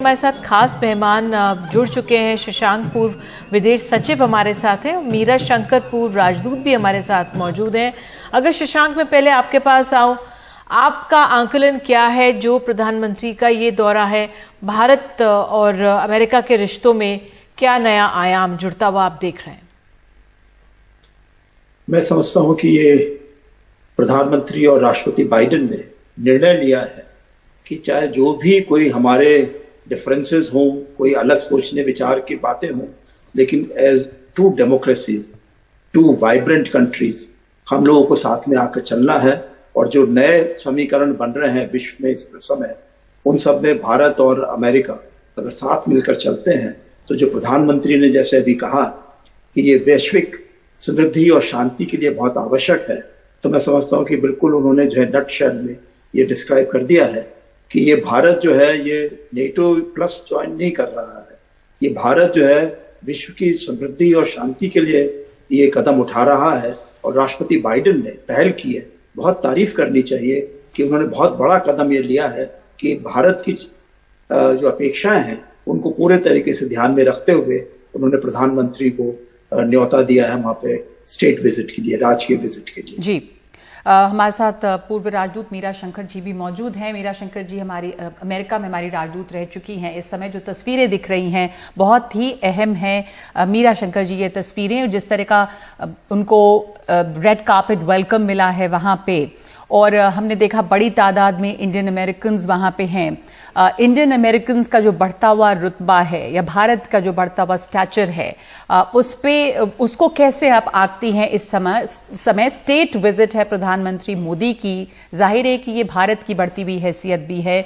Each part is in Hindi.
हमारे साथ खास मेहमान जुड़ चुके हैं। शशांक, पूर्व विदेश सचिव हमारे साथ हैं। मीरा शंकर, पूर्व राजदूत भी हमारे साथ मौजूद हैं। अगर शशांक मैं पहले आपके पास आऊं, आपका आंकलन क्या है जो प्रधानमंत्री का ये दौरा है, भारत और अमेरिका के रिश्तों में क्या नया आयाम जुड़ता हुआ आप देख रहे हैं? मैं समझता हूं कि ये प्रधानमंत्री और राष्ट्रपति बाइडेन ने निर्णय लिया है कि चाहे जो भी कोई हमारे डिफरेंसेस हों, कोई अलग सोचने विचार की बातें हों, लेकिन as two democracies, two vibrant countries, हम लोगों को साथ में आकर चलना है। और जो नए समीकरण बन रहे हैं विश्व में इस समय, उन सब में भारत और अमेरिका अगर साथ मिलकर चलते हैं तो जो प्रधानमंत्री ने जैसे अभी कहा कि ये वैश्विक समृद्धि और शांति के लिए बहुत आवश्यक है, तो मैं समझता हूं कि बिल्कुल उन्होंने जो है नटशेल में ये डिस्क्राइब कर दिया है कि ये भारत जो है ये नेटो प्लस ज्वाइन नहीं कर रहा है। ये भारत जो है विश्व की समृद्धि और शांति के लिए ये कदम उठा रहा है। और राष्ट्रपति बाइडेन ने पहल की है, बहुत तारीफ करनी चाहिए कि उन्होंने बहुत बड़ा कदम ये लिया है कि भारत की जो अपेक्षाएं हैं उनको पूरे तरीके से ध्यान में रखते हुए उन्होंने प्रधानमंत्री को न्योता दिया है वहां पे स्टेट विजिट के लिए, राजकीय विजिट के लिए। जी, हमारे साथ पूर्व राजदूत मीरा शंकर जी भी मौजूद हैं। मीरा शंकर जी हमारी अमेरिका में हमारी राजदूत रह चुकी हैं। इस समय जो तस्वीरें दिख रही हैं बहुत ही अहम हैं। मीरा शंकर जी, ये तस्वीरें जिस तरह का उनको रेड कार्पेट वेलकम मिला है वहां पे, और हमने देखा बड़ी तादाद में इंडियन अमेरिकन वहां पे हैं। इंडियन अमेरिकन का जो बढ़ता हुआ रुतबा है या भारत का जो बढ़ता हुआ स्टैचर है, उसको कैसे आप आंकती हैं? इस समय स्टेट विजिट है प्रधानमंत्री मोदी की, जाहिर है कि ये भारत की बढ़ती हुई हैसियत भी है।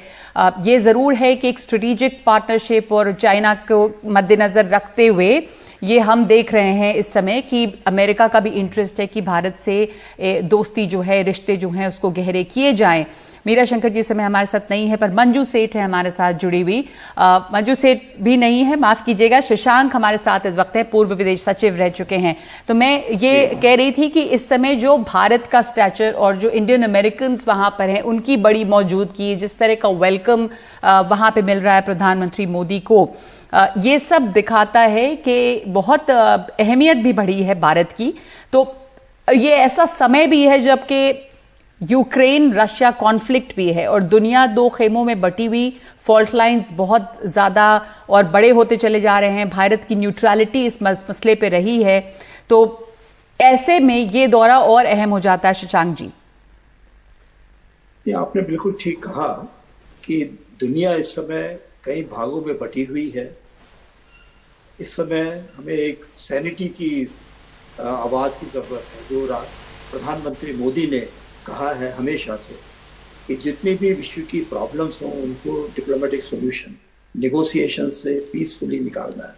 ये जरूर है कि एक स्ट्रेटेजिक पार्टनरशिप और चाइना को मद्देनजर रखते हुए ये हम देख रहे हैं इस समय कि अमेरिका का भी इंटरेस्ट है कि भारत से दोस्ती जो है, रिश्ते जो हैं उसको गहरे किए जाएं। मीरा शंकर जी इस समय हमारे साथ नहीं है, पर मंजू सेठ है हमारे साथ जुड़ी हुई। मंजू सेठ भी नहीं है, माफ कीजिएगा। शशांक हमारे साथ इस वक्त है, पूर्व विदेश सचिव रह चुके हैं। तो मैं ये कह रही थी कि इस समय जो भारत का स्टैचर और जो इंडियन अमेरिकन वहां पर हैं उनकी बड़ी मौजूदगी, जिस तरह का वेलकम वहां पे मिल रहा है प्रधानमंत्री मोदी को, ये सब दिखाता है कि बहुत अहमियत भी बढ़ी है भारत की। तो ये ऐसा समय भी है जबकि यूक्रेन रशिया कॉन्फ्लिक्ट भी है और दुनिया दो खेमों में बटी हुई, फॉल्ट लाइंस बहुत ज्यादा और बड़े होते चले जा रहे हैं। भारत की न्यूट्रलिटी इस मसले पे रही है, तो ऐसे में ये दौरा और अहम हो जाता है। शशांक जी, ये आपने बिल्कुल ठीक कहा कि दुनिया इस समय कई भागों में बटी हुई है। इस समय हमें एक सैनिटी की आवाज की जरूरत है, जो प्रधानमंत्री मोदी ने कहा है हमेशा से कि जितनी भी विश्व की प्रॉब्लम्स हों उनको डिप्लोमेटिक सॉल्यूशन, नेगोशिएशन से पीसफुली निकालना है।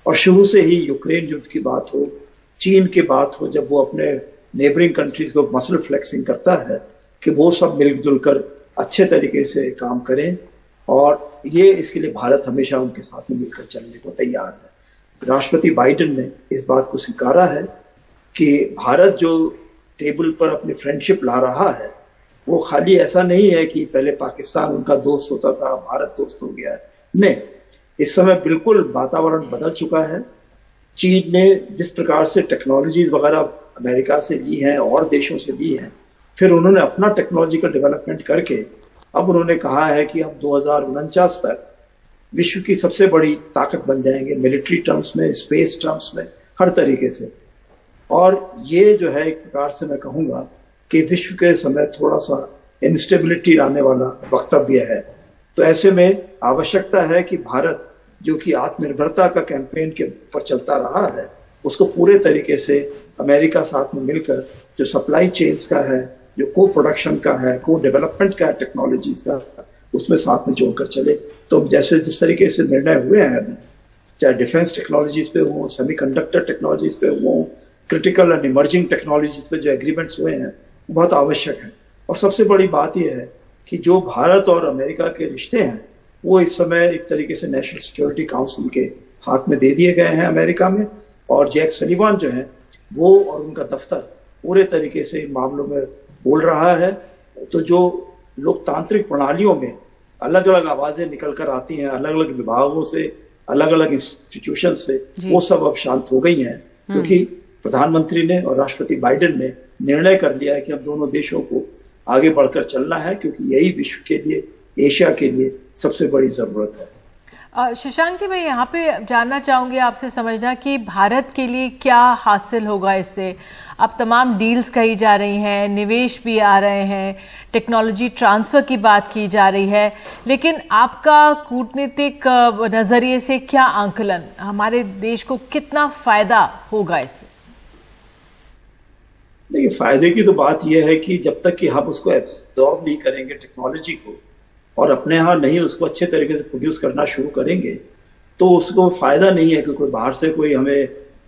और शुरू से ही यूक्रेन युद्ध की बात हो, चीन की बात हो, जब वो अपने नेबरिंग कंट्रीज को मसल फ्लेक्सिंग करता है कि वो सब मिलजुल कर अच्छे तरीके से काम करें, और ये इसके लिए भारत हमेशा उनके साथ में मिलकर चलने को तैयार है। राष्ट्रपति बाइडेन ने इस बात को स्वीकारा है कि भारत जो टेबल पर अपनी फ्रेंडशिप ला रहा है वो खाली ऐसा नहीं है कि पहले पाकिस्तान उनका दोस्त होता था, भारत दोस्त हो गया है। नहीं, इस समय बिल्कुल वातावरण बदल चुका है। चीन ने जिस प्रकार से टेक्नोलॉजीज वगैरह अमेरिका से ली हैं और देशों से ली हैं, फिर उन्होंने अपना टेक्नोलॉजिकल डेवलपमेंट करके अब उन्होंने कहा है कि अब 2049 तक विश्व की सबसे बड़ी ताकत बन जाएंगे, मिलिट्री टर्म्स में, स्पेस टर्म्स में, हर तरीके से। और ये जो है एक प्रकार से मैं कहूँगा कि विश्व के समय थोड़ा सा इंस्टेबिलिटी लाने वाला वक्तव्य है। तो ऐसे में आवश्यकता है कि भारत, जो कि आत्मनिर्भरता का कैंपेन के पर चलता रहा है, उसको पूरे तरीके से अमेरिका साथ में मिलकर जो सप्लाई चेन्स का है, जो को प्रोडक्शन का है, को डेवलपमेंट का है, टेक्नोलॉजीज का, उसमें साथ में जोड़कर चले। तो जैसे जिस तरीके से निर्णय हुए हैं, चाहे डिफेंस टेक्नोलॉजीज पे हो, सेमीकंडक्टर टेक्नोलॉजीज पे हो, क्रिटिकल एंड इमर्जिंग टेक्नोलॉजीज पे जो एग्रीमेंट्स हुए हैं, बहुत आवश्यक है। और सबसे बड़ी बात यह है कि जो भारत और अमेरिका के रिश्ते हैं वो इस समय एक तरीके से नेशनल सिक्योरिटी काउंसिल के हाथ में दे दिए गए हैं अमेरिका में, और जैक सलीवान जो है वो और उनका दफ्तर पूरे तरीके से इन मामलों में बोल रहा है। तो जो लोकतांत्रिक प्रणालियों में अलग अलग आवाजें निकल कर आती हैं अलग अलग विभागों से, अलग अलग इंस्टीट्यूशन से, वो सब अब शांत हो गई हैं, क्योंकि प्रधानमंत्री ने और राष्ट्रपति बाइडेन ने निर्णय कर लिया है कि अब दोनों देशों को आगे बढ़कर चलना है, क्योंकि यही विश्व के लिए, एशिया के लिए सबसे बड़ी जरूरत है। शशांक जी, मैं यहाँ पे जानना चाहूंगी आपसे समझना कि भारत के लिए क्या हासिल होगा इससे। अब तमाम डील्स कही जा रही हैं, निवेश भी आ रहे हैं, टेक्नोलॉजी ट्रांसफर की बात की जा रही है, लेकिन आपका कूटनीतिक नजरिए से क्या आंकलन, हमारे देश को कितना फायदा होगा इससे? देखिए, फायदे की तो बात यह है कि जब तक कि हम उसको एब्जॉर्ब नहीं करेंगे टेक्नोलॉजी को, और अपने यहाँ नहीं उसको अच्छे तरीके से प्रोड्यूस करना शुरू करेंगे, तो उसको फायदा नहीं है कि कोई बाहर से कोई हमें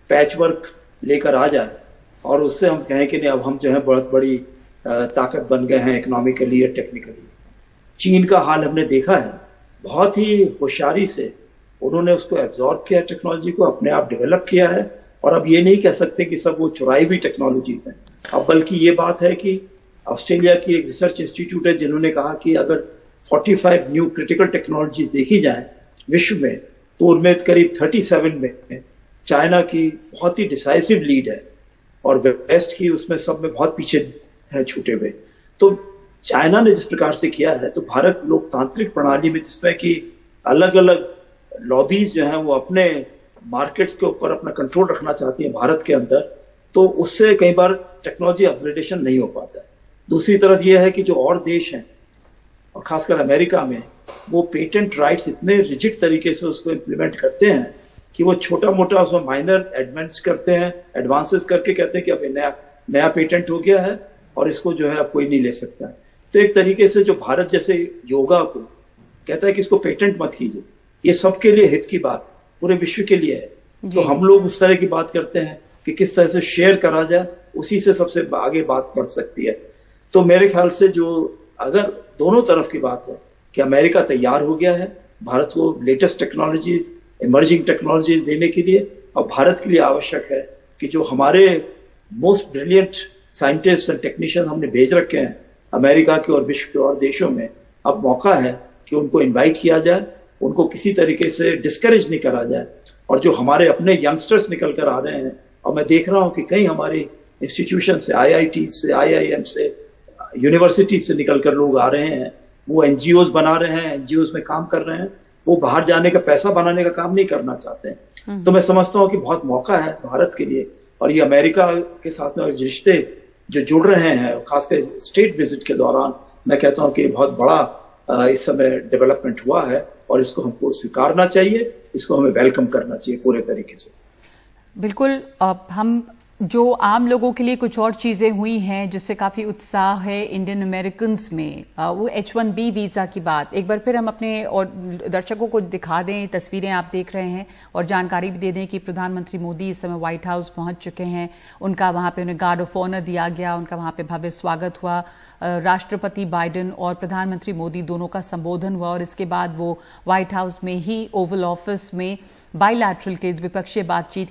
पैच वर्क लेकर आ जाए और उससे हम कहें कि नहीं अब हम जो है बहुत बड़ी ताकत बन गए हैं इकोनॉमिकली या टेक्निकली। चीन का हाल हमने देखा है, बहुत ही होशियारी से उन्होंने उसको एब्जॉर्ब किया, टेक्नोलॉजी को अपने आप डेवलप किया है, और अब ये नहीं कह सकते कि सब वो चुराई हुई टेक्नोलॉजीज हैं। अब बल्कि ये बात है कि ऑस्ट्रेलिया की एक रिसर्च इंस्टीट्यूट है जिन्होंने कहा कि अगर 45 न्यू क्रिटिकल टेक्नोलॉजीज देखी जाए विश्व में, तो उनमें करीब 37 में चाइना की बहुत ही डिसाइसिव लीड है और वेस्ट की उसमें सब में बहुत पीछे है छूटे हुए। तो चाइना ने जिस प्रकार से किया है, तो भारत लोकतांत्रिक प्रणाली में जिसमें कि अलग अलग लॉबीज जो हैं वो अपने मार्केट्स के ऊपर अपना कंट्रोल रखना चाहती हैं भारत के अंदर, तो उससे कई बार टेक्नोलॉजी अपग्रेडेशन नहीं हो पाता है। दूसरी तरफ यह है कि जो और देश हैं और खासकर अमेरिका में, वो पेटेंट राइट्स इतने रिजिड तरीके से उसको इम्प्लीमेंट करते हैं कि वो छोटा मोटा उसमें माइनर एडवांस करते हैं, एडवांसेस करके कहते हैं कि अब नया पेटेंट हो गया है और इसको जो है अब कोई नहीं ले सकता है। तो एक तरीके से जो भारत जैसे योगा को कहता है कि इसको पेटेंट मत कीजिए, ये सबके लिए हित की बात है, पूरे विश्व के लिए है। तो हम लोग उस तरह की बात करते हैं कि किस तरह से शेयर करा जाए, उसी से सबसे आगे बात बढ़ सकती है। तो मेरे ख्याल से जो अगर दोनों तरफ की बात है कि अमेरिका तैयार हो गया है भारत को लेटेस्ट टेक्नोलॉजीज, इमर्जिंग टेक्नोलॉजीज देने के लिए, अब भारत के लिए आवश्यक है कि जो हमारे most brilliant scientist and technician हमने भेज रखे हैं अमेरिका के और विश्व के और देशों में, अब मौका है कि उनको इन्वाइट किया जाए, उनको किसी तरीके से डिस्करेज नहीं करा जाए। और जो हमारे अपने यंगस्टर्स निकल कर आ रहे हैं, और मैं देख रहा हूँ कि कई हमारे इंस्टीट्यूशन से, IIT से, IIM से, यूनिवर्सिटी से निकल कर लोग आ रहे हैं, वो NGOs बना रहे हैं, NGOs में काम कर रहे हैं, वो बाहर जाने का, पैसा बनाने का काम नहीं करना चाहते हैं। तो मैं समझता हूँ कि बहुत मौका है भारत के लिए, और ये अमेरिका के साथ में रिश्ते जो जुड़ रहे हैं, खासकर स्टेट विजिट के दौरान, मैं कहता हूँ कि बहुत बड़ा इस समय डेवलपमेंट हुआ है और इसको हमको स्वीकारना चाहिए, इसको हमें वेलकम करना चाहिए पूरे तरीके से। बिल्कुल। हम जो आम लोगों के लिए कुछ और चीज़ें हुई हैं जिससे काफ़ी उत्साह है इंडियन अमेरिकन्स में, वो H1B वीज़ा की बात। एक बार फिर हम अपने और दर्शकों को दिखा दें, तस्वीरें आप देख रहे हैं, और जानकारी भी दे दें कि प्रधानमंत्री मोदी इस समय व्हाइट हाउस पहुंच चुके हैं। उनका वहां पे उन्हें गार्ड ऑफ ऑनर दिया गया, उनका वहां पे भव्य स्वागत हुआ। राष्ट्रपति बाइडेन और प्रधानमंत्री मोदी दोनों का संबोधन हुआ, और इसके बाद वो व्हाइट हाउस में ही ओवल ऑफिस में बाइलैटरल के द्विपक्षीय बातचीत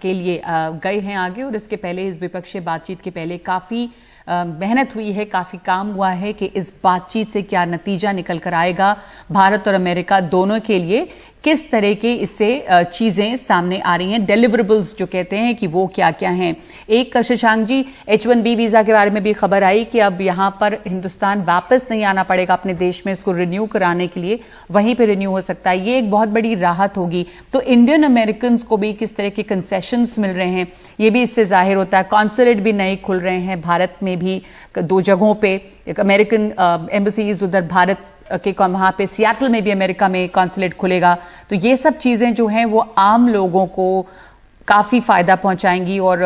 के लिए गए हैं आगे। और इसके पहले, इस द्विपक्षीय बातचीत के पहले काफ़ी मेहनत हुई है, काफ़ी काम हुआ है कि इस बातचीत से क्या नतीजा निकल कर आएगा भारत और अमेरिका दोनों के लिए, किस तरह के इससे चीज़ें सामने आ रही हैं, डिलीवरेबल्स जो कहते हैं कि वो क्या क्या हैं। एक शशांक जी, H1B वीज़ा के बारे में भी खबर आई कि अब यहाँ पर हिंदुस्तान वापस नहीं आना पड़ेगा अपने देश में, इसको रिन्यू कराने के लिए वहीं पे रिन्यू हो सकता है। ये एक बहुत बड़ी राहत होगी। तो इंडियन अमेरिकन को भी किस तरह के कंसेशंस मिल रहे हैं, ये भी इससे जाहिर होता है। कॉन्सुलेट भी नए खुल रहे हैं भारत में भी, 2 जगहों पे, एक अमेरिकन एम्बेसीज उधर भारत के, वहां पे सियाटल में भी अमेरिका में कॉन्सुलेट खुलेगा। तो ये सब चीजें जो हैं वो आम लोगों को काफी फायदा पहुंचाएंगी और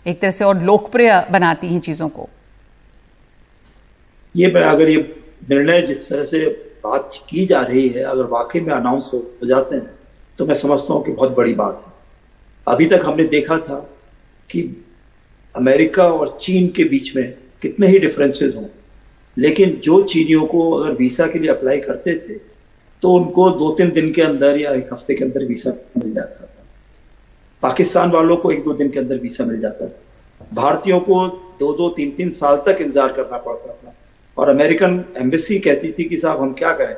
एक तरह से और लोकप्रिय बनाती हैं चीजों को। ये अगर ये निर्णय जिस तरह से बात की जा रही है, अगर वाकई में अनाउंस हो जाते हैं, तो मैं समझता हूं कि बहुत बड़ी बात है। अभी तक हमने देखा था कि अमेरिका और चीन के बीच में कितने ही डिफरेंसेस हों, लेकिन जो चीनियों को अगर वीसा के लिए अप्लाई करते थे तो उनको 2-3 दिन के अंदर या 1 हफ्ते के अंदर वीसा मिल जाता था। पाकिस्तान वालों को 1-2 दिन के अंदर वीसा मिल जाता था। भारतीयों को 2-2, 3-3 साल तक इंतजार करना पड़ता था। और अमेरिकन एम्बेसी कहती थी कि साहब हम क्या करें,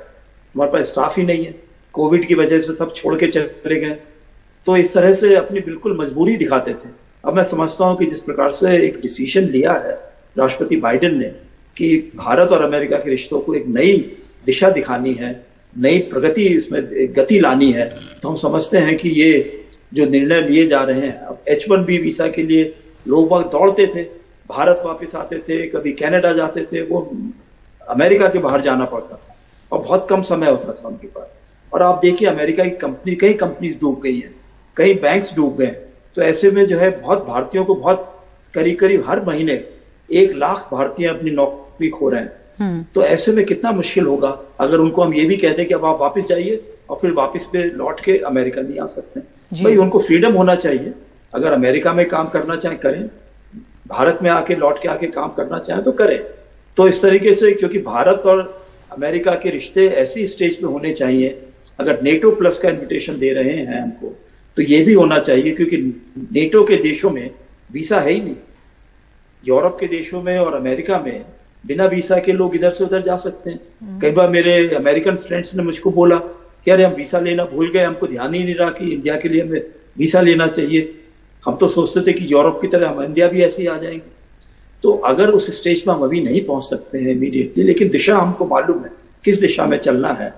हमारे पास स्टाफ ही नहीं है, कोविड की वजह से सब छोड़ के चले गए। तो इस तरह से अपनी बिल्कुल मजबूरी दिखाते थे। अब मैं समझता हूं कि जिस प्रकार से एक डिसीजन लिया है राष्ट्रपति बाइडेन ने कि भारत और अमेरिका के रिश्तों को एक नई दिशा दिखानी है, नई प्रगति इसमें गति लानी है, तो हम समझते हैं कि ये जो निर्णय लिए जा रहे हैं। अब H1B वीसा के लिए लोग वक्त दौड़ते थे, भारत वापस आते थे, कभी कनाडा जाते थे, वो अमेरिका के बाहर जाना पड़ता था और बहुत कम समय होता था उनके पास। और आप देखिए अमेरिका की कंपनी, कई कंपनीज डूब गई हैं, कई बैंक्स डूब गए हैं। तो ऐसे में जो है बहुत भारतीयों को बहुत करीब हर महीने 1 लाख भारतीय अपनी नौकरी खो रहे हैं। तो ऐसे में कितना मुश्किल होगा अगर उनको हम ये भी कहते कि अब आप वापस जाइए और फिर वापस पे लौट के अमेरिका नहीं आ सकते। भाई उनको फ्रीडम होना चाहिए, अगर अमेरिका में काम करना चाहें करें, भारत में आके लौट के आके काम करना चाहें तो करें। तो इस तरीके से, क्योंकि भारत और अमेरिका के रिश्ते ऐसी स्टेज पे होने चाहिए, अगर नेटो प्लस का इन्विटेशन दे रहे हैं हमको तो ये भी होना चाहिए, क्योंकि नेटो के देशों में वीसा है ही नहीं। यूरोप के देशों में और अमेरिका में बिना वीसा के लोग इधर से उधर जा सकते हैं। कई बार मेरे अमेरिकन फ्रेंड्स ने मुझको बोला कि अरे हम वीसा लेना भूल गए, हमको ध्यान ही नहीं रहा कि इंडिया के लिए हमें वीसा लेना चाहिए। हम तो सोचते थे कि यूरोप की तरह हम इंडिया भी ऐसे ही आ जाएंगे। तो अगर उस स्टेज पर हम अभी नहीं पहुंच सकते हैं इमीडिएटली, लेकिन दिशा हमको मालूम है किस दिशा में चलना है।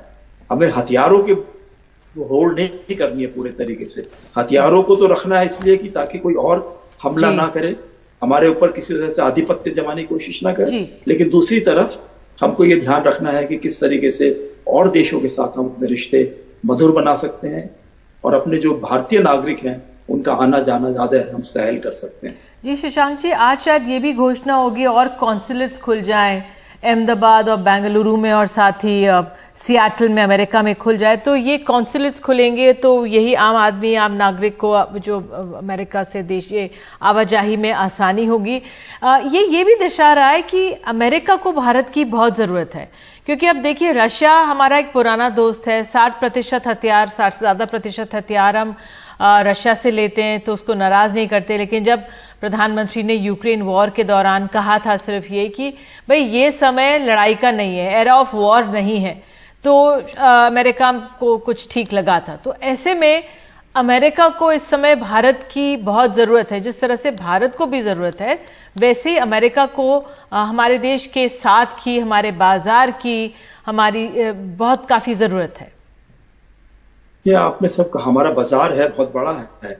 हमें हथियारों के होल्ड नहीं करनी है पूरे तरीके से। हथियारों को तो रखना है इसलिए कि ताकि कोई और हमला ना करे, हमारे ऊपर किसी तरह से आधिपत्य जमाने की कोशिश ना करे। लेकिन दूसरी तरफ हमको ये ध्यान रखना है कि किस तरीके से और देशों के साथ हम अपने रिश्ते मधुर बना सकते हैं और अपने जो भारतीय नागरिक हैं उनका आना जाना ज्यादा हम सहल कर सकते हैं। जी शशांक जी, आज शायद ये भी घोषणा होगी और कॉन्सुलेट्स खुल जाएं अहमदाबाद और बेंगलुरु में, और साथ ही सियाटल में अमेरिका में खुल जाए। तो ये कॉन्सुलेट्स खुलेंगे तो यही आम आदमी, आम नागरिक को जो अमेरिका से देश ये आवाजाही में आसानी होगी। ये भी दर्शा रहा है कि अमेरिका को भारत की बहुत ज़रूरत है, क्योंकि अब देखिए रशिया हमारा एक पुराना दोस्त है। 60% हथियार, 60 से ज़्यादा प्रतिशत हथियार हम रशिया से लेते हैं तो उसको नाराज नहीं करते। लेकिन जब प्रधानमंत्री ने यूक्रेन वॉर के दौरान कहा था सिर्फ ये कि भाई ये समय लड़ाई का नहीं है, एरा ऑफ वॉर नहीं है, तो अमेरिका को कुछ ठीक लगा था। तो ऐसे में अमेरिका को इस समय भारत की बहुत ज़रूरत है। जिस तरह से भारत को भी ज़रूरत है, वैसे ही अमेरिका को हमारे देश के साथ की, हमारे बाजार की, हमारी बहुत काफ़ी ज़रूरत है। ये आपने सब कहा, हमारा बाजार है बहुत बड़ा है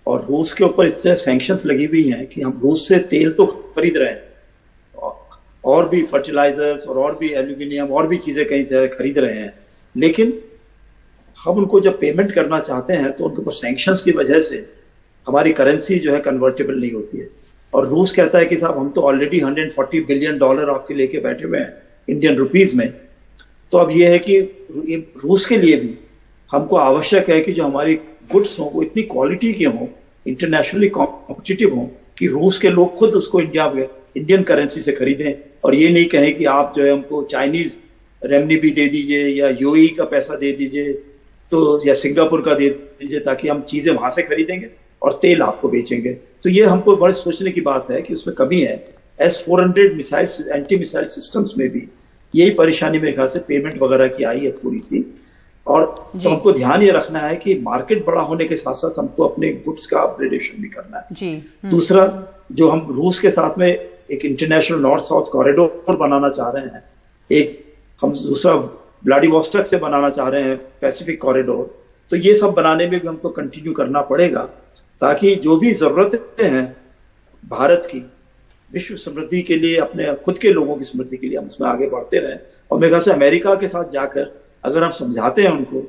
और रूस के ऊपर इस तरह सैंक्शंस लगी हुई हैं कि हम रूस से तेल तो खरीद रहे हैं और भी फर्टिलाइजर्स और भी एल्यूमिनियम और भी चीजें कई तरह खरीद रहे हैं, लेकिन हम उनको जब पेमेंट करना चाहते हैं तो उनके ऊपर सैंक्शंस की वजह से हमारी करेंसी जो है कन्वर्टेबल नहीं होती है। और रूस कहता है कि साहब हम तो ऑलरेडी $140 बिलियन आपके लेके बैठे हुए हैं इंडियन रुपीज में। तो अब ये है कि रूस के लिए भी हमको आवश्यक है कि जो हमारी गुड्स हों वो इतनी क्वालिटी के हों, इंटरनेशनली कॉम्पिटिटिव हों, कि रूस के लोग खुद उसको इंडियन करेंसी से खरीदें और ये नहीं कहें कि आप जो है हमको चाइनीज रेमनीबी दे दीजिए या यूएई का पैसा दे दीजिए तो या सिंगापुर का दे दीजिए ताकि हम चीजें वहां से खरीदेंगे और तेल आपको बेचेंगे। तो ये हमको बड़े सोचने की बात है कि उसमें कमी है। S-400 missile, anti missile systems में भी यही परेशानी मेरे ख्याल से पेमेंट वगैरह की आई है थोड़ी सी। और तो हमको ध्यान ये रखना है कि मार्केट बड़ा होने के साथ साथ हमको अपने गुड्स का अपग्रेडेशन भी करना है। दूसरा, जो हम रूस के साथ में एक इंटरनेशनल नॉर्थ साउथ कॉरिडोर बनाना चाह रहे हैं, एक हम दूसरा व्लादिवोस्टॉक से बनाना चाह रहे हैं पैसिफिक कॉरिडोर, तो ये सब बनाने में भी हमको कंटिन्यू करना पड़ेगा ताकि जो भी जरूरतें हैं भारत की विश्व समृद्धि के लिए, अपने खुद के लोगों की समृद्धि के लिए हम उसमें आगे बढ़ते रहें। और मेरे ख्याल से अमेरिका के साथ जाकर अगर हम समझाते हैं उनको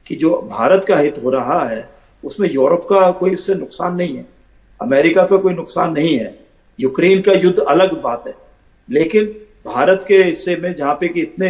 कि जो भारत का हित हो रहा है उसमें यूरोप का कोई उससे नुकसान नहीं है, अमेरिका का कोई नुकसान नहीं है। यूक्रेन का युद्ध अलग बात है, लेकिन भारत के हिस्से में जहाँ पे कि इतने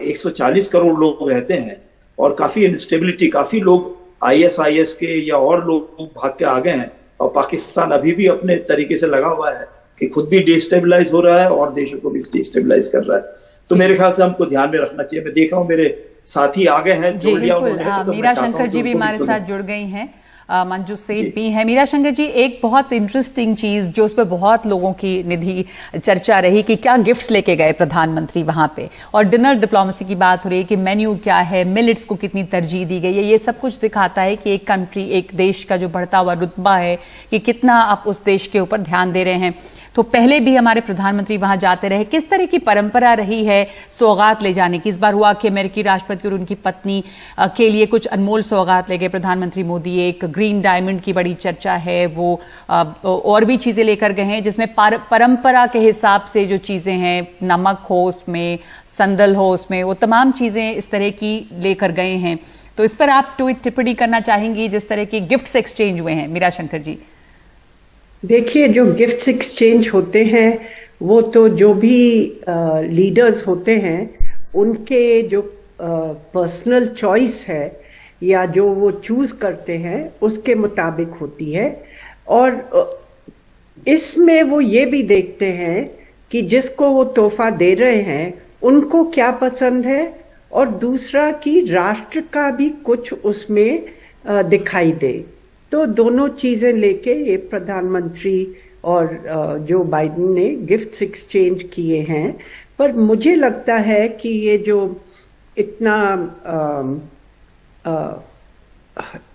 140 करोड़ लोग रहते हैं और काफी इंस्टेबिलिटी, काफी लोग ISIS के या और लोग भाग के आ गए हैं और पाकिस्तान अभी भी अपने तरीके से लगा हुआ है कि खुद भी डिस्टेबलाइज हो रहा है और देशों को भी डिस्टेबलाइज कर रहा है। तो मेरे ख्याल से हमको ध्यान में रखना चाहिए। मैं देख रहा हूँ मेरे साथी आ गए हैं, जोड़ लिया उन्होंने, तो मीरा शंकर जी भी हमारे साथ जुड़ गई हैं। मंजू सेठ भी हैं। मीरा शंकर जी, एक बहुत इंटरेस्टिंग चीज जो उस पर बहुत लोगों की निधि चर्चा रही कि क्या गिफ्ट्स लेके गए प्रधानमंत्री वहां पे, और डिनर डिप्लोमेसी की बात हो रही है कि मेन्यू क्या है, मिलेट्स को कितनी तरजीह दी गई है। ये सब कुछ दिखाता है कि एक कंट्री, एक देश का जो बढ़ता हुआ रुतबा है कि कितना आप उस देश के ऊपर ध्यान दे रहे हैं। तो पहले भी हमारे प्रधानमंत्री वहां जाते रहे, किस तरह की परंपरा रही है सौगात ले जाने की? इस बार हुआ कि अमेरिकी राष्ट्रपति और उनकी पत्नी के लिए कुछ अनमोल सौगात ले गए प्रधानमंत्री मोदी। एक ग्रीन डायमंड की बड़ी चर्चा है, वो और भी चीजें लेकर गए हैं जिसमें परंपरा के हिसाब से जो चीजें हैं, नमक हो उसमें, संदल हो उसमें, वो तमाम चीजें इस तरह की लेकर गए हैं। तो इस पर आप टिप्पणी करना चाहेंगी जिस तरह के गिफ्ट्स एक्सचेंज हुए हैं? मीरा शंकर जी, देखिए, जो गिफ्ट्स एक्सचेंज होते हैं वो तो जो भी लीडर्स होते हैं उनके जो पर्सनल चॉइस है या जो वो चूज करते हैं उसके मुताबिक होती है। और इसमें वो ये भी देखते हैं कि जिसको वो तोहफा दे रहे हैं उनको क्या पसंद है, और दूसरा कि राष्ट्र का भी कुछ उसमें दिखाई दे। तो दोनों चीजें लेके ये प्रधानमंत्री और जो बाइडेन ने गिफ्ट्स एक्सचेंज किए हैं। पर मुझे लगता है कि ये जो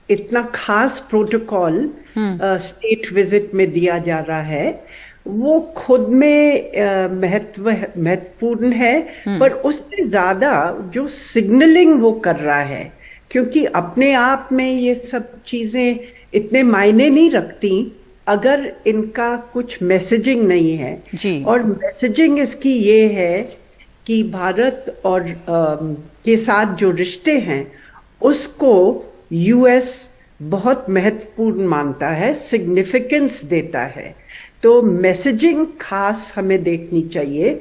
इतना खास प्रोटोकॉल स्टेट विजिट में दिया जा रहा है वो खुद में महत्वपूर्ण है, पर उससे ज्यादा जो सिग्नलिंग वो कर रहा है, क्योंकि अपने आप में ये सब चीजें इतने मायने नहीं रखती अगर इनका कुछ मैसेजिंग नहीं है जी। और मैसेजिंग इसकी ये है कि भारत और के साथ जो रिश्ते हैं उसको यूएस बहुत महत्वपूर्ण मानता है, सिग्निफिकेंस देता है। तो मैसेजिंग खास हमें देखनी चाहिए।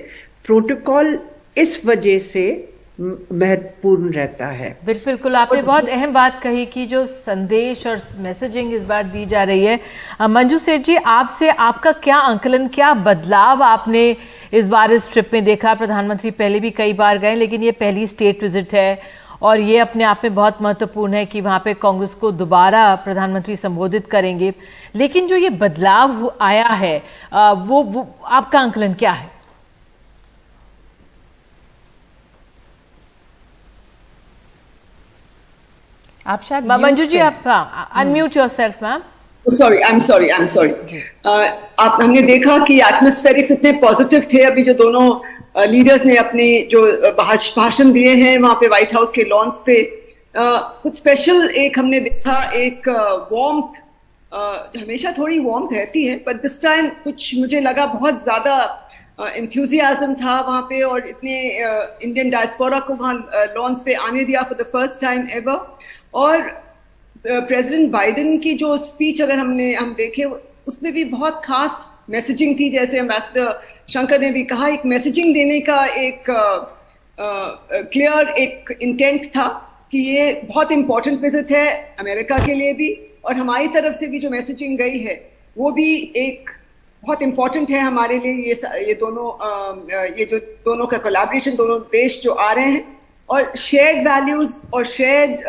प्रोटोकॉल इस वजह से महत्वपूर्ण रहता है। बिल्कुल, आपने बहुत अहम बात कही कि जो संदेश और मैसेजिंग इस बार दी जा रही है। मंजू सेठ जी, आपसे आपका क्या आंकलन, क्या बदलाव आपने इस बार इस ट्रिप में देखा? प्रधानमंत्री पहले भी कई बार गए, लेकिन ये पहली स्टेट विजिट है और ये अपने आप में बहुत महत्वपूर्ण है कि वहां पे कांग्रेस को दोबारा प्रधानमंत्री संबोधित करेंगे। लेकिन जो ये बदलाव आया है वो आपका आंकलन क्या है? आप शायद मंजू जी, आप unmute yourself ma'am. Sorry, I am sorry. आप हमने देखा कि एटमॉस्फेरिक्स इतने पॉजिटिव थे। अभी जो दोनों लीडर्स ने अपने जो भाषण दिए हैं वहां पे व्हाइट हाउस के लॉन्स पे, कुछ स्पेशल एक हमने देखा, एक वार्मथ, हमेशा थोड़ी वार्मथ रहती है पर दिस टाइम कुछ मुझे लगा बहुत ज्यादा एंथुसियाज्म था वहां पे, और इतने इंडियन डायस्पोरा को वहां लॉन्स पे आने दिया for the first time ever. और प्रेसिडेंट बाइडेन की जो स्पीच अगर हम देखें उसमें भी बहुत खास मैसेजिंग थी। जैसे एम्बेसडर शंकर ने भी कहा, एक मैसेजिंग देने का एक क्लियर एक इंटेंट था कि ये बहुत इंपॉर्टेंट विजिट है अमेरिका के लिए भी, और हमारी तरफ से भी जो मैसेजिंग गई है वो भी एक बहुत इंपॉर्टेंट है हमारे लिए। ये जो दोनों का कोलैबोरेशन, दोनों देश जो आ रहे हैं, और शेयर्ड वैल्यूज और शेयर्ड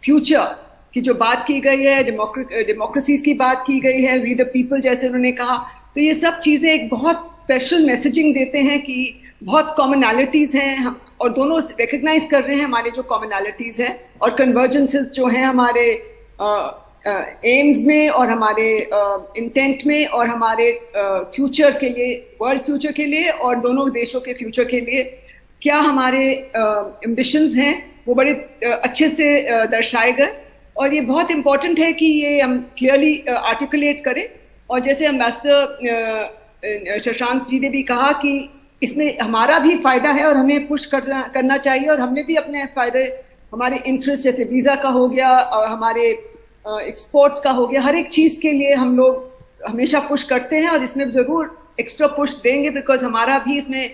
फ्यूचर की जो बात की गई है, डेमोक्रेसीज की बात की गई है, वी द पीपल जैसे उन्होंने कहा, तो ये सब चीजें एक बहुत स्पेशल मैसेजिंग देते हैं कि बहुत कॉमनैलिटीज हैं और दोनों रिकग्नाइज कर रहे हैं हमारे जो कॉमनैलिटीज हैं और कन्वर्जेंसेस जो हैं हमारे एम्स में और हमारे इंटेंट में और हमारे फ्यूचर के लिए, वर्ल्ड फ्यूचर के लिए और दोनों देशों के फ्यूचर के लिए क्या हमारे एम्बिशंस हैं वो बड़े अच्छे से दर्शाए गए। और ये बहुत इंपॉर्टेंट है कि ये हम क्लियरली आर्टिकुलेट करें। और जैसे एम्बेसडर शशांक जी ने भी कहा कि इसमें हमारा भी फायदा है और हमें पुश करना चाहिए, और हमने भी अपने फायदे, हमारे इंटरेस्ट जैसे वीजा का हो गया और हमारे एक्सपोर्ट्स का हो गया, हर एक चीज के लिए हम लोग हमेशा पुश करते हैं और इसमें जरूर एक्स्ट्रा पुश देंगे, बिकॉज हमारा भी इसमें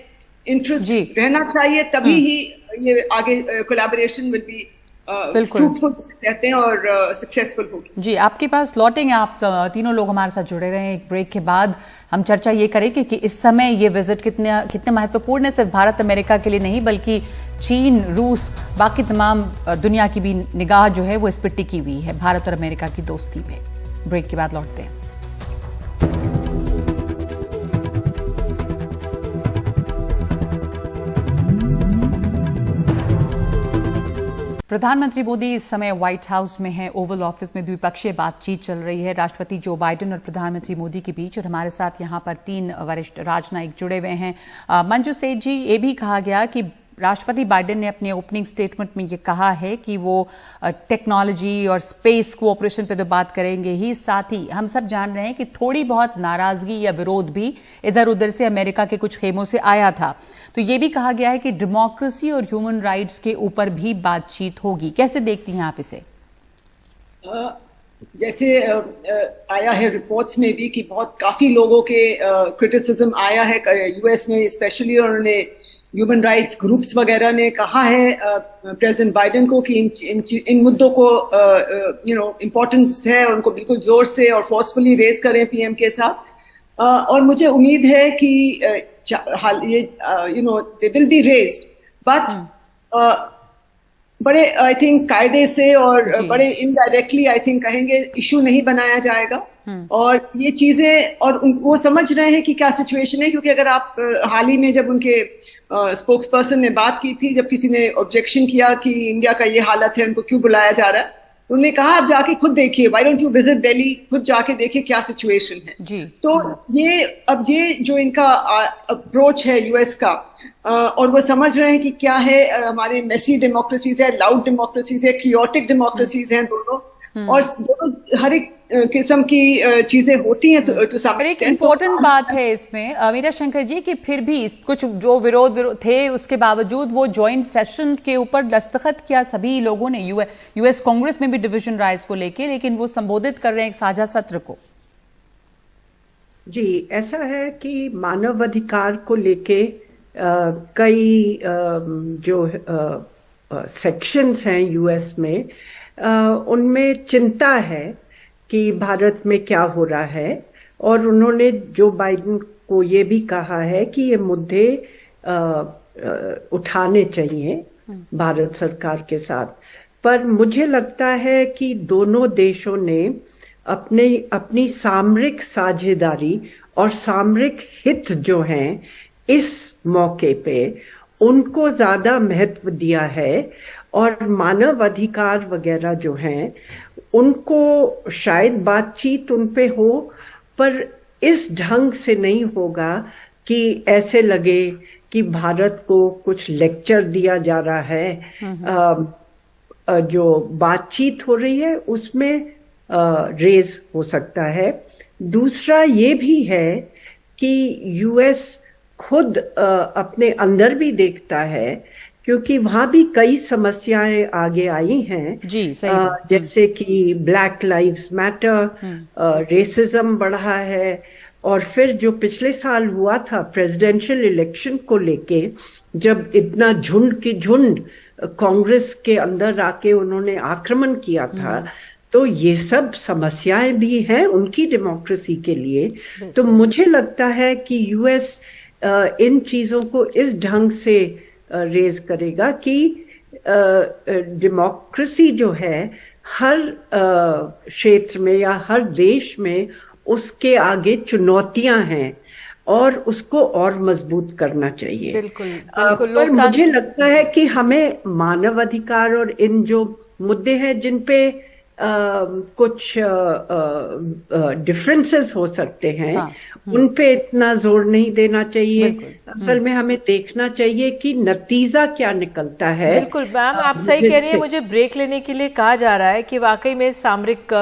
इंटरेस्ट रहना चाहिए, तभी ही ये आगे कोलैबोरेशन विल बी फ्रूटफुल कहते हैं और सक्सेसफुल होगी। जी, आपके पास लौटेंगे, आप तीनों लोग हमारे साथ जुड़े रहे। एक ब्रेक के बाद हम चर्चा ये करेंगे कि इस समय ये विजिट कितने महत्वपूर्ण है, सिर्फ भारत अमेरिका के लिए नहीं बल्कि चीन, रूस, बाकी तमाम दुनिया की भी निगाह जो है वो इस पर टिकी हुई है भारत और अमेरिका की दोस्ती पे। ब्रेक के बाद लौटते हैं। प्रधानमंत्री मोदी इस समय व्हाइट हाउस में हैं। ओवल ऑफिस में द्विपक्षीय बातचीत चल रही है राष्ट्रपति जो बाइडेन और प्रधानमंत्री मोदी के बीच। और हमारे साथ यहां पर 3 वरिष्ठ राजनयिक जुड़े हुए हैं। मंजू सेठ जी, ये भी कहा गया कि राष्ट्रपति बाइडेन ने अपने ओपनिंग स्टेटमेंट में ये कहा है कि वो टेक्नोलॉजी और स्पेस कोऑपरेशन पे तो बात करेंगे ही, साथ ही हम सब जान रहे हैं कि थोड़ी बहुत नाराजगी या विरोध भी इधर उधर से अमेरिका के कुछ खेमों से आया था। तो ये भी कहा गया है कि डेमोक्रेसी और ह्यूमन राइट्स के ऊपर भी बातचीत होगी। कैसे देखती हैं आप इसे? जैसे आया है रिपोर्ट्स में भी कि काफी लोगों के क्रिटिसिज्म आया है यूएस में स्पेशली, और उन्होंने ह्यूमन राइट्स ग्रुप्स वगैरह ने कहा है प्रेसिडेंट बाइडेन को कि इन मुद्दों को इम्पोर्टेंस है और उनको बिल्कुल जोर से और फोर्सफुली रेज करें पीएम के साथ। और मुझे उम्मीद है कि ये they will be raised, but बड़े आई थिंक कायदे से और बड़े इनडायरेक्टली आई थिंक कहेंगे इशू नहीं बनाया जाएगा। और ये चीजें और वो समझ रहे हैं कि क्या सिचुएशन है, क्योंकि अगर आप हाल ही में जब उनके स्पोक्स पर्सन ने बात की थी, जब किसी ने ऑब्जेक्शन किया कि इंडिया का ये हालत है, उनको क्यों बुलाया जा रहा है, तो उन्होंने कहा आप जाके खुद देखिए, why don't you visit Delhi, खुद जाके देखिए क्या सिचुएशन है जी। तो ये जो इनका अप्रोच है यूएस का, और वो समझ रहे हैं कि क्या है, हमारे मेसी डेमोक्रेसीज है, लाउड डेमोक्रेसीज है, क्रियोटिक डेमोक्रेसीज हैं दोनों, और दोनों हर एक किस्म की चीजें होती हैं। तो पर एक इम्पोर्टेंट बात है इसमें मीरा शंकर जी कि फिर भी कुछ जो विरोध थे उसके बावजूद वो ज्वाइंट सेशन के ऊपर दस्तखत किया सभी लोगों ने। यूएस कांग्रेस में भी डिवीजन राइज को लेके, लेकिन वो संबोधित कर रहे हैं एक साझा सत्र को। जी, ऐसा है कि मानवाधिकार को लेके कई जो सेक्शंस हैं यूएस में, उनमें चिंता है कि भारत में क्या हो रहा है, और उन्होंने जो बाइडेन को ये भी कहा है कि ये मुद्दे उठाने चाहिए भारत सरकार के साथ। पर मुझे लगता है कि दोनों देशों ने अपनी सामरिक साझेदारी और सामरिक हित जो हैं इस मौके पे उनको ज्यादा महत्व दिया है, और मानव अधिकार वगैरह जो हैं उनको शायद बातचीत उन पे हो, पर इस ढंग से नहीं होगा कि ऐसे लगे कि भारत को कुछ लेक्चर दिया जा रहा है। जो बातचीत हो रही है उसमें रेज हो सकता है। दूसरा ये भी है कि यूएस खुद अपने अंदर भी देखता है, क्योंकि वहां भी कई समस्याएं आगे आई हैं जी, सही जैसे कि ब्लैक लाइव्स मैटर, रेसिज्म बढ़ा है, और फिर जो पिछले साल हुआ था प्रेसिडेंशियल इलेक्शन को लेके, जब इतना झुंड की झुंड कांग्रेस के अंदर आके उन्होंने आक्रमण किया था, तो ये सब समस्याएं भी हैं उनकी डेमोक्रेसी के लिए। तो मुझे लगता है कि यूएस इन चीजों को इस ढंग से रेज करेगा कि डेमोक्रेसी जो है हर क्षेत्र में या हर देश में उसके आगे चुनौतियां हैं और उसको और मजबूत करना चाहिए। बिल्कुल, पर मुझे लगता है कि हमें मानवाधिकार और इन जो मुद्दे हैं जिन पे कुछ डिफरेंसेस हो सकते हैं, उन पे इतना जोर नहीं देना चाहिए। असल में हमें देखना चाहिए कि नतीजा क्या निकलता है। बिल्कुल मैम, आप सही कह रही हैं। मुझे ब्रेक लेने के लिए कहा जा रहा है कि वाकई में सामरिक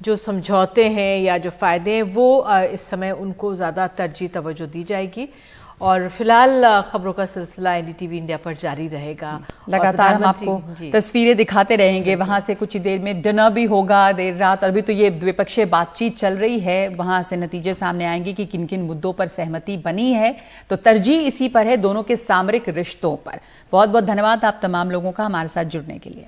जो समझौते हैं या जो फायदे हैं वो इस समय उनको ज्यादा तरजीह तवज्जो दी जाएगी। और फिलहाल खबरों का सिलसिला एनडीटीवी इंडिया पर जारी रहेगा। लगातार हम आपको तस्वीरें दिखाते रहेंगे। वहां से कुछ ही देर में डिनर भी होगा देर रात। अभी तो ये द्विपक्षीय बातचीत चल रही है, वहां से नतीजे सामने आएंगे कि किन किन मुद्दों पर सहमति बनी है। तो तरजीह इसी पर है, दोनों के सामरिक रिश्तों पर। बहुत बहुत धन्यवाद आप तमाम लोगों का हमारे साथ जुड़ने के लिए।